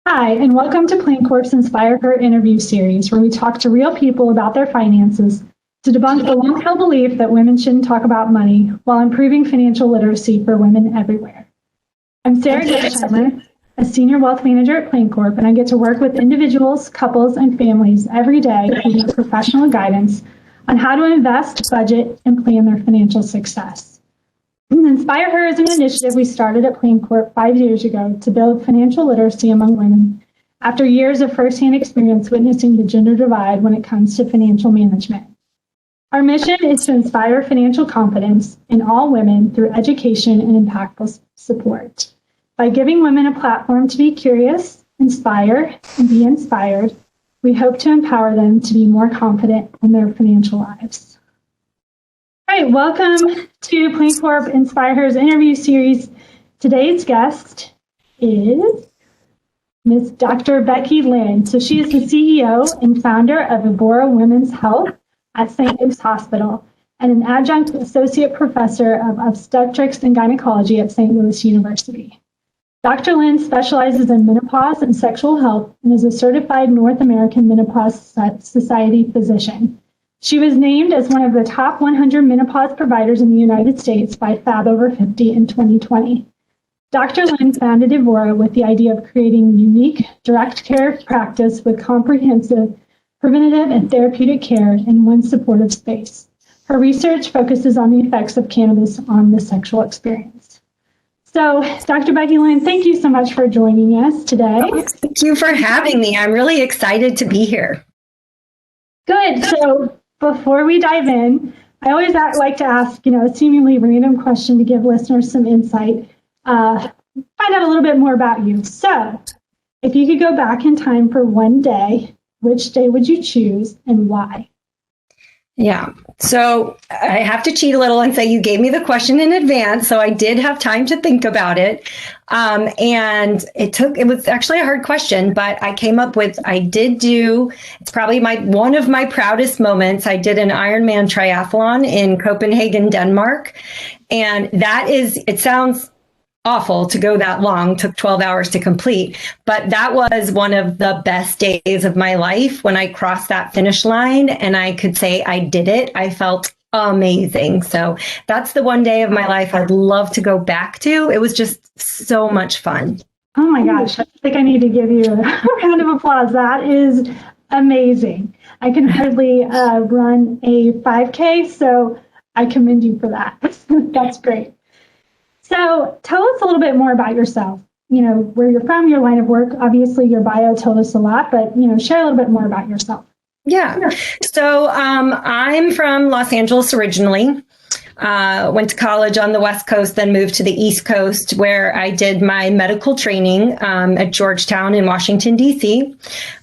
Hi, and welcome to Plancorp's InspireHer interview series, where we talk to real people about their finances to debunk the long-held belief that women shouldn't talk about money while improving financial literacy for women everywhere. I'm Sara Gelsheimer, a senior wealth manager at Plancorp, and I get to work with individuals, couples, and families every day who need professional guidance on how to invest, budget, and plan their financial success. InspireHer is an initiative we started at Plancorp 5 years ago to build financial literacy among women after years of firsthand experience witnessing the gender divide when it comes to financial management. Our mission is to inspire financial confidence in all women through education and impactful support. By giving women a platform to be curious, inspire, and be inspired, we hope to empower them to be more confident in their financial lives. All right, welcome to Plancorp InspireHer's interview series. Today's guest is Ms. Dr. Becky Lynn. So she is the CEO and founder of Evora Women's Health at St. Luke's Hospital and an adjunct associate professor of obstetrics and gynecology at St. Louis University. Dr. Lynn specializes in menopause and sexual health and is a certified North American Menopause Society physician. She was named as one of the top 100 menopause providers in the United States by Fab Over 50 in 2020. Dr. Lynn founded Evora with the idea of creating unique, direct care practice with comprehensive preventative and therapeutic care in one supportive space. Her research focuses on the effects of cannabis on the sexual experience. So, Dr. Becky Lynn, thank you so much for joining us today. Thank you for having me. I'm really excited to be here. Good. So, before we dive in, I always like to ask, a seemingly random question to give listeners some insight, find out a little bit more about you. So, if you could go back in time for one day, which day would you choose and why? Yeah. So I have to cheat a little and say you gave me the question in advance, so I did have time to think about it. And it was actually a hard question, but I came up with, it's probably one of my proudest moments. I did an Ironman triathlon in Copenhagen, Denmark. And it sounds awful to go that long, took 12 hours to complete, but that was one of the best days of my life when I crossed that finish line and I could say I did it. I felt amazing. So that's the one day of my life I'd love to go back to. It was just so much fun. Oh my gosh, I think I need to give you a round of applause. That is amazing. I can hardly run a 5K, so I commend you for that. That's great. So tell us a little bit more about yourself, where you're from, your line of work. Obviously, your bio told us a lot, but, share a little bit more about yourself. Yeah. So I'm from Los Angeles originally. Went to college on the West Coast, then moved to the East Coast where I did my medical training at Georgetown in Washington, D.C.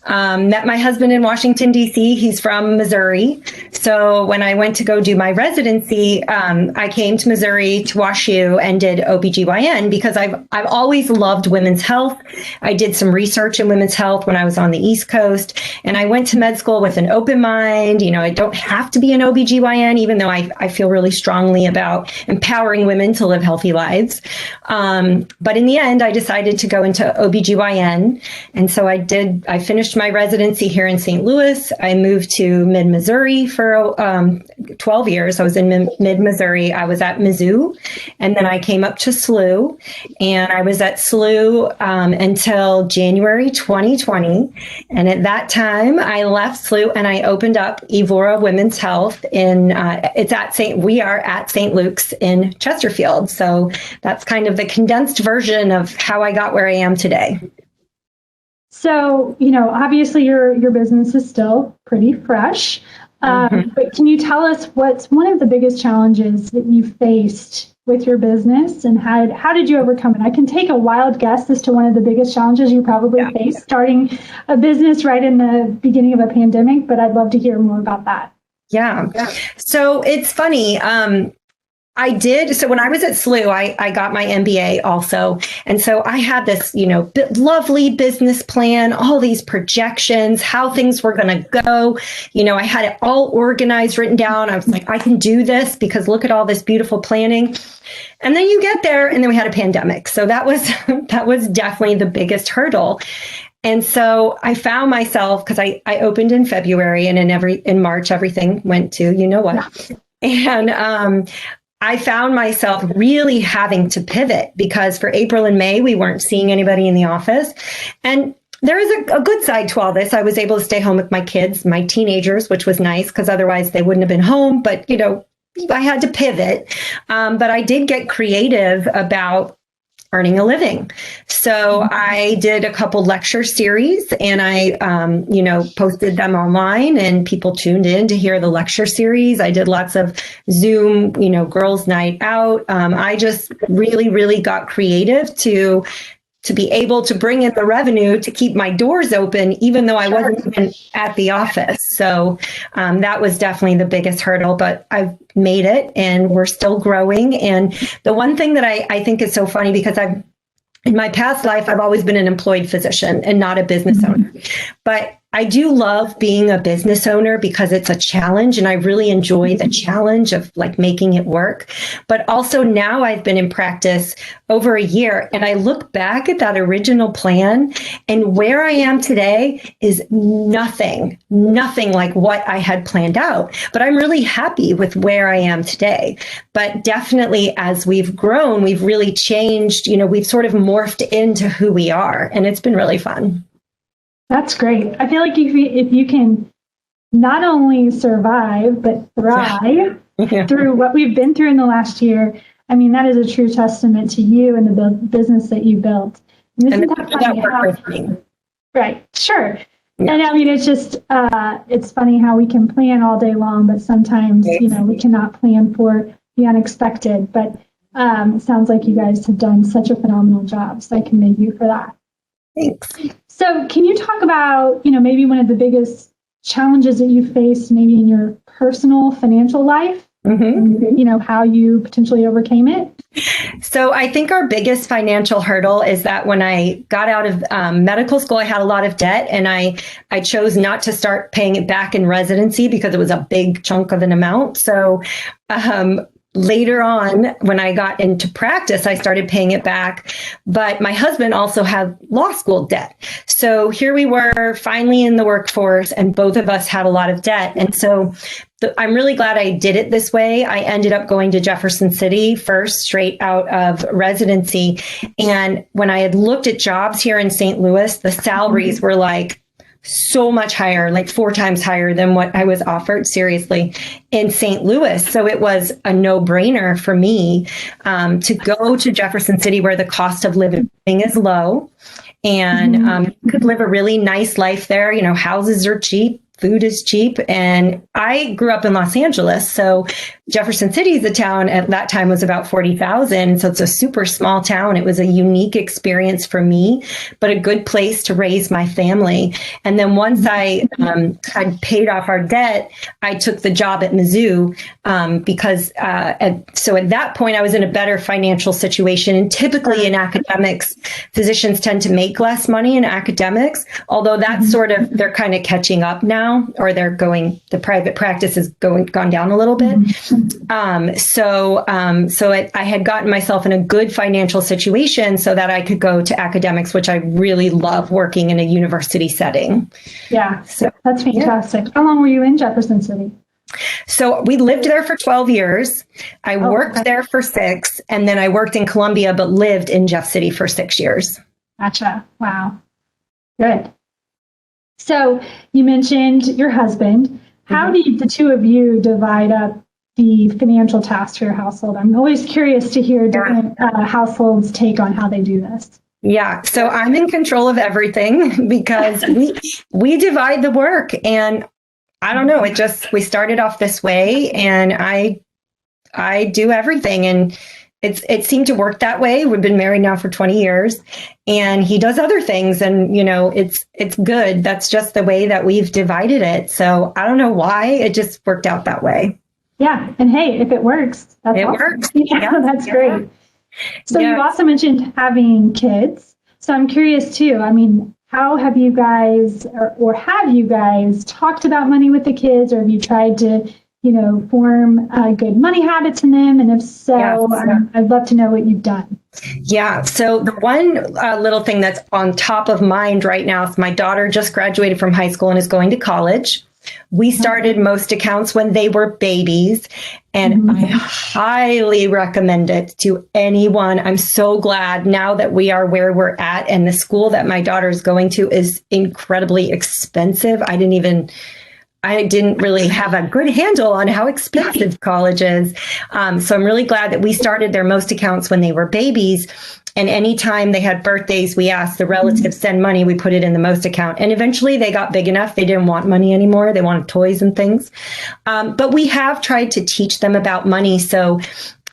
Met my husband in Washington, D.C. He's from Missouri. So when I went to go do my residency, I came to Missouri to WashU and did OBGYN because I've always loved women's health. I did some research in women's health when I was on the East Coast, and I went to med school with an open mind. I don't have to be an OBGYN, even though I feel really strongly about empowering women to live healthy lives. But in the end, I decided to go into OBGYN. And so I finished my residency here in St. Louis. I moved to mid-Missouri for 12 years. I was in mid-Missouri. I was at Mizzou, and then I came up to SLU, and I was at SLU until January 2020. And at that time, I left SLU and I opened up Evora Women's Health we are at St. Luke's in Chesterfield. So that's kind of the condensed version of how I got where I am today. So, obviously your business is still pretty fresh, but can you tell us what's one of the biggest challenges that you faced with your business and how did you overcome it? I can take a wild guess as to one of the biggest challenges you probably faced starting a business right in the beginning of a pandemic, but I'd love to hear more about that. Yeah. So it's funny. So when I was at SLU, I got my MBA also. And so I had this, lovely business plan, all these projections, how things were going to go. I had it all organized, written down. I was like, I can do this because look at all this beautiful planning. And then you get there and then we had a pandemic. So that was definitely the biggest hurdle. And so I found myself, because I opened in February, and in March, everything went to, you know what? Yeah. And I found myself really having to pivot, because for April and May, we weren't seeing anybody in the office. And there is a good side to all this. I was able to stay home with my kids, my teenagers, which was nice, because otherwise they wouldn't have been home. But, I had to pivot. But I did get creative about earning a living. So I did a couple lecture series, and I, posted them online, and people tuned in to hear the lecture series. I did lots of Zoom, girls' night out. I just really, really got creative to be able to bring in the revenue to keep my doors open, even though I wasn't even at the office. So that was definitely the biggest hurdle, but I've made it, and we're still growing. And the one thing that I think is so funny, because in my past life, I've always been an employed physician and not a business owner. But I do love being a business owner, because it's a challenge, and I really enjoy the challenge of making it work. But also now I've been in practice over a year, and I look back at that original plan, and where I am today is nothing like what I had planned out. But I'm really happy with where I am today. But definitely, as we've grown, we've really changed, we've sort of morphed into who we are, and it's been really fun. That's great. I feel like if you can not only survive, but thrive through what we've been through in the last year, I mean, that is a true testament to you and the business that you built. And right, sure. Yeah. And I mean, it's just, it's funny how we can plan all day long, but sometimes, we cannot plan for the unexpected. But it sounds like you guys have done such a phenomenal job. So I commend you for that. Thanks. So can you talk about, maybe one of the biggest challenges that you faced maybe in your personal financial life? Mm-hmm. How you potentially overcame it? So I think our biggest financial hurdle is that when I got out of medical school, I had a lot of debt, and I chose not to start paying it back in residency, because it was a big chunk of an amount. So later on, when I got into practice, I started paying it back. But my husband also had law school debt. So here we were finally in the workforce, and both of us had a lot of debt. And so I'm really glad I did it this way. I ended up going to Jefferson City first, straight out of residency. And when I had looked at jobs here in St. Louis, the salaries were so much higher, 4 times higher than what I was offered, seriously, in St. Louis. So it was a no-brainer for me to go to Jefferson City, where the cost of living is low, and you could live a really nice life there. Houses are cheap. Food is cheap. And I grew up in Los Angeles. So Jefferson City, the town at that time, was about 40,000. So it's a super small town. It was a unique experience for me, but a good place to raise my family. And then once I had paid off our debt, I took the job at Mizzou because so at that point, I was in a better financial situation. And typically in academics, physicians tend to make less money in academics, although that's they're kind of catching up now. Or the private practice has gone down a little bit. So I had gotten myself in a good financial situation so that I could go to academics, which I really love working in a university setting. Yeah, so that's fantastic. Yeah. How long were you in Jefferson City? So we lived there for 12 years. I worked there for 6, and then I worked in Columbia, but lived in Jeff City for 6 years. Gotcha. Wow. Good. So you mentioned your husband. How do the two of you divide up the financial tasks for your household? I'm always curious to hear different households' take on how they do this. Yeah, so I'm in control of everything because we divide the work, and I don't know, we started off this way, and I do everything, and it seemed to work that way. We've been married now for 20 years, and he does other things, and it's good. That's just the way that we've divided it. So I don't know why, it just worked out that way. Yeah, and hey, if it works, that's awesome. Works. Yeah, that's great. So you've also mentioned having kids. So I'm curious too. I mean, how have you guys, or have you guys talked about money with the kids, or have you tried to form good money habits in them? And if so, Yes. I'd love to know what you've done. Yeah. So the one little thing that's on top of mind right now is my daughter just graduated from high school and is going to college. We started Most accounts when they were babies, and I highly recommend it to anyone. I'm so glad now that we are where we're at, and the school that my daughter is going to is incredibly expensive. I didn't really have a good handle on how expensive college is. So I'm really glad that we started their Most accounts when they were babies. And anytime they had birthdays, we asked the relatives send money, we put it in the Most account. And eventually they got big enough. They didn't want money anymore. They wanted toys and things. But we have tried to teach them about money. So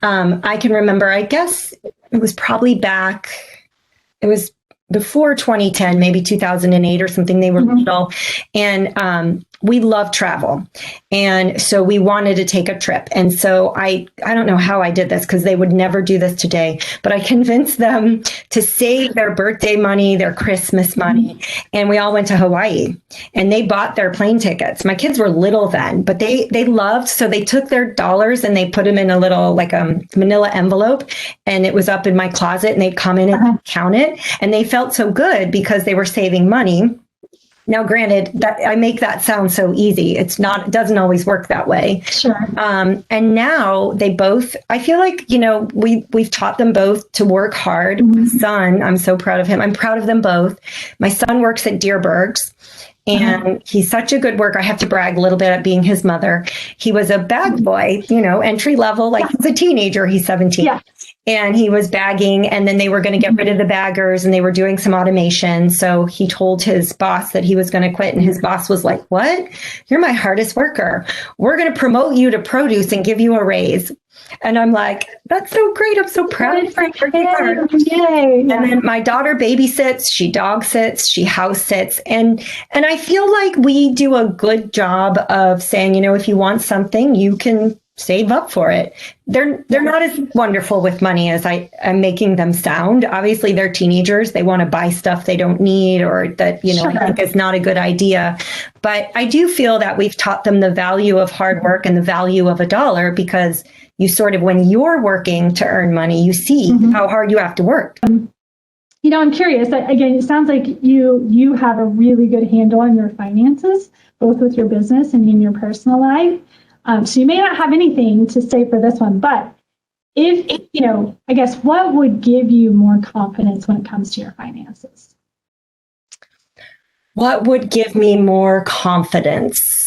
I can remember, I guess it was probably it was before 2010, maybe 2008 or something. They were little. And we love travel. And so we wanted to take a trip. And so I don't know how I did this because they would never do this today, but I convinced them to save their birthday money, their Christmas money. And we all went to Hawaii and they bought their plane tickets. My kids were little then, but they loved, so they took their dollars and they put them in a little like a manila envelope, and it was up in my closet, and they'd come in and count it. And they felt so good because they were saving money. Now, granted, that I make that sound so easy. It's not, it doesn't always work that way. Sure. And now they both, I feel like, we've taught them both to work hard. My son, I'm so proud of him. I'm proud of them both. My son works at Deerberg's, and he's such a good worker. I have to brag a little bit at being his mother. He was a bag boy, entry level, like he's a teenager. He's 17. Yeah. And he was bagging, and then they were going to get rid of the baggers, and they were doing some automation. So he told his boss that he was going to quit, and his boss was like, "What? You're my hardest worker. We're going to promote you to produce and give you a raise." And I'm like, "That's so great. I'm so proud of you." Yay. And then my daughter babysits, she dog sits, she house sits. And I feel like we do a good job of saying, if you want something, you can save up for it. They're not as wonderful with money as I am making them sound. Obviously, they're teenagers. They want to buy stuff they don't need, or that, Sure. I think is not a good idea. But I do feel that we've taught them the value of hard work and the value of a dollar, because you sort of, when you're working to earn money, you see how hard you have to work. I'm curious. Again, it sounds like you have a really good handle on your finances, both with your business and in your personal life. So you may not have anything to say for this one, but if, I guess, what would give you more confidence when it comes to your finances? What would give me more confidence?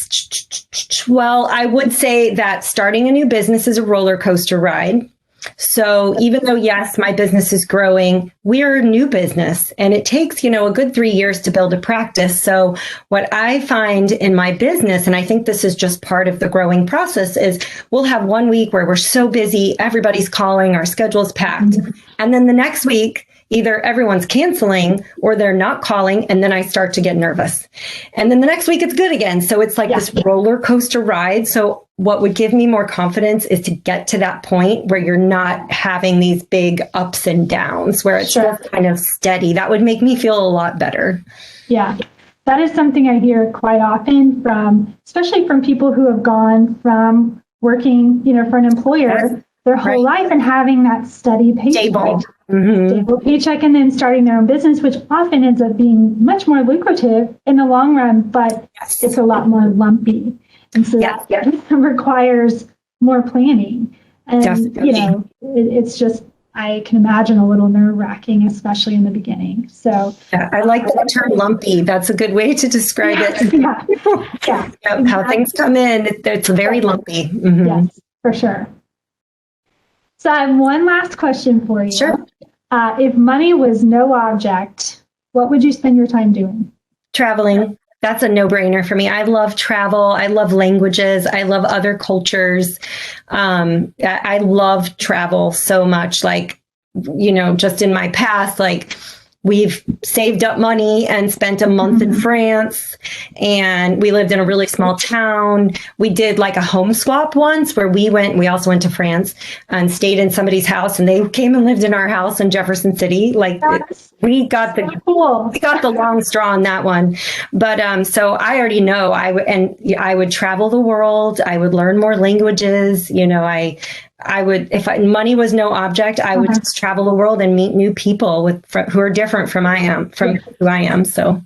Well, I would say that starting a new business is a roller coaster ride. So even though, yes, my business is growing, we're a new business, and it takes, a good 3 years to build a practice. So what I find in my business, and I think this is just part of the growing process, is we'll have 1 week where we're so busy, everybody's calling, our schedule's packed. And then the next week, either everyone's canceling or they're not calling, and then I start to get nervous. And then the next week it's good again. So it's like this roller coaster ride. So what would give me more confidence is to get to that point where you're not having these big ups and downs, where it's just kind of steady. That would make me feel a lot better. Yeah. That is something I hear quite often especially from people who have gone from working, for an employer their whole life and having that steady paycheck. Stable paycheck, and then starting their own business, which often ends up being much more lucrative in the long run, but it's a lot more lumpy. And so that requires more planning. And, it's just, I can imagine a little nerve-wracking, especially in the beginning. So I like the term lumpy. That's a good way to describe it. How things come in, it's very lumpy. Yes, for sure. So I have one last question for you. Sure. If money was no object, what would you spend your time doing? Traveling. That's a no-brainer for me. I love travel. I love languages. I love other cultures. I love travel so much. Like, just in my past, like we've saved up money and spent a month in France, and we lived in a really small town. We did like a home swap once where we also went to France and stayed in somebody's house, and they came and lived in our house in Jefferson City. We got the long straw on that one. But so I already know I would travel the world. I would learn more languages. I would, if money was no object, I would just travel the world and meet new people who are different from who I am. So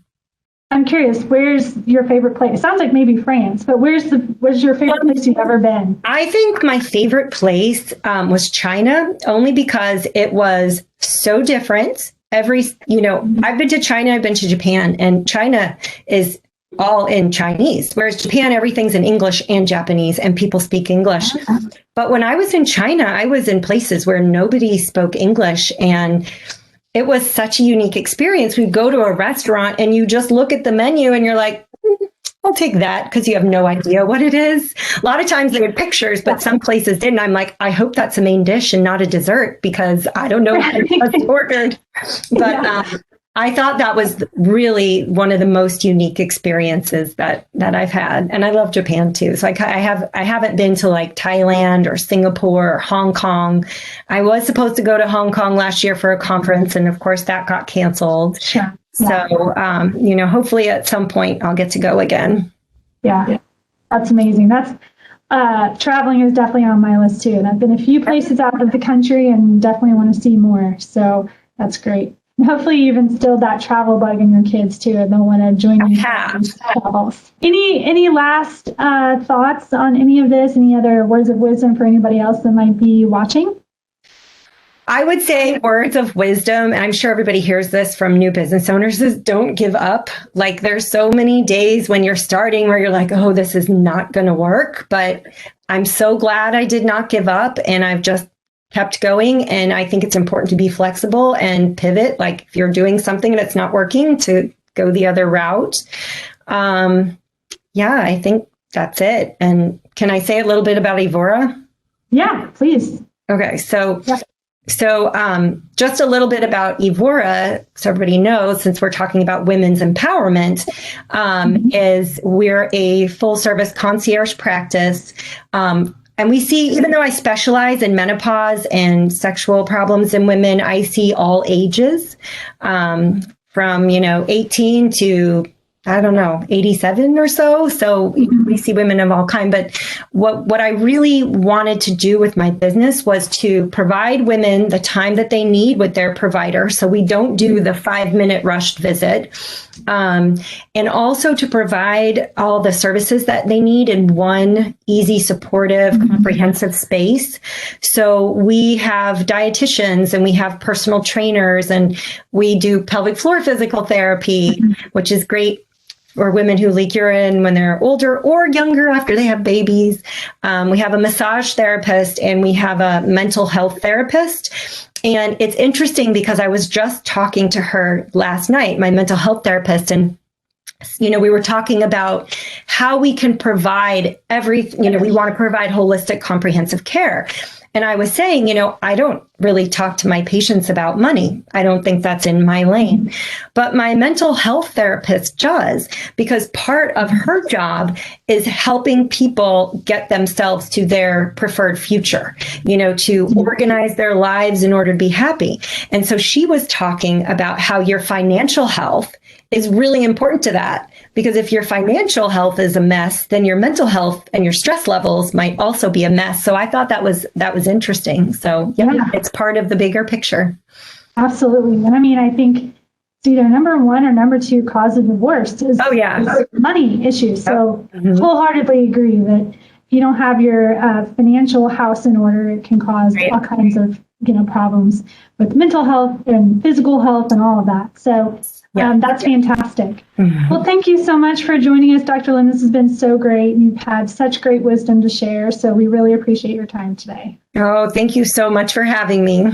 I'm curious, where's your favorite place? It sounds like maybe France, but where's your favorite place you've ever been? I think my favorite place was China, only because it was so different. I've been to China, I've been to Japan, and China is all in Chinese, whereas Japan, everything's in English and Japanese, and people speak English. But when I was in China, I was in places where nobody spoke English, and it was such a unique experience. We'd go to a restaurant and you just look at the menu and you're like, I'll take that, because you have no idea what it is. A lot of times they had pictures, but some places didn't. I'm like, I hope that's a main dish and not a dessert, because I don't know what I ordered. But I thought that was really one of the most unique experiences that I've had. And I love Japan too. So I haven't been to like Thailand or Singapore or Hong Kong. I was supposed to go to Hong Kong last year for a conference, and of course that got canceled. Sure. So, hopefully at some point I'll get to go again. Yeah. That's amazing. That's traveling is definitely on my list too. And I've been a few places out of the country and definitely want to see more. So that's great. Hopefully you've instilled that travel bug in your kids too, and they'll want to join you in travels. Any last thoughts on any of this? Any other words of wisdom for anybody else that might be watching? I would say words of wisdom, and I'm sure everybody hears this from new business owners, is don't give up. Like, there's so many days when you're starting where you're like, oh, this is not going to work. But I'm so glad I did not give up, and I've just kept going. And I think it's important to be flexible and pivot. Like, if you're doing something and it's not working, to go the other route. I think that's it. And can I say a little bit about Evora? Yeah, please. Okay. So just a little bit about Evora, so everybody knows, since we're talking about women's empowerment, is we're a full service concierge practice. And we see, even though I specialize in menopause and sexual problems in women, I see all ages, from 18 to 87 or so. So we see women of all kinds. But what I really wanted to do with my business was to provide women the time that they need with their provider. So we don't do the 5-minute rushed visit. And also to provide all the services that they need in one easy, supportive, comprehensive space. So we have dietitians and we have personal trainers, and we do pelvic floor physical therapy, which is great for women who leak urine when they're older or younger after they have babies. We have a massage therapist, and we have a mental health therapist. And it's interesting because I was just talking to her last night, my mental health therapist, and we were talking about how we can provide we want to provide holistic, comprehensive care. And I was saying, I don't really talk to my patients about money. I don't think that's in my lane. But my mental health therapist does, because part of her job is helping people get themselves to their preferred future, to organize their lives in order to be happy. And so she was talking about how your financial health is really important to that, because if your financial health is a mess, then your mental health and your stress levels might also be a mess. So I thought that was interesting. So it's part of the bigger picture. Absolutely. And I think it's either number one or number two cause of divorce is money issues. So wholeheartedly agree that if you don't have your financial house in order, it can cause all kinds of problems with mental health and physical health and all of that. So that's fantastic. Well, thank you so much for joining us, Dr. Lynn. This has been so great. You've had such great wisdom to share. So we really appreciate your time today. Oh, thank you so much for having me.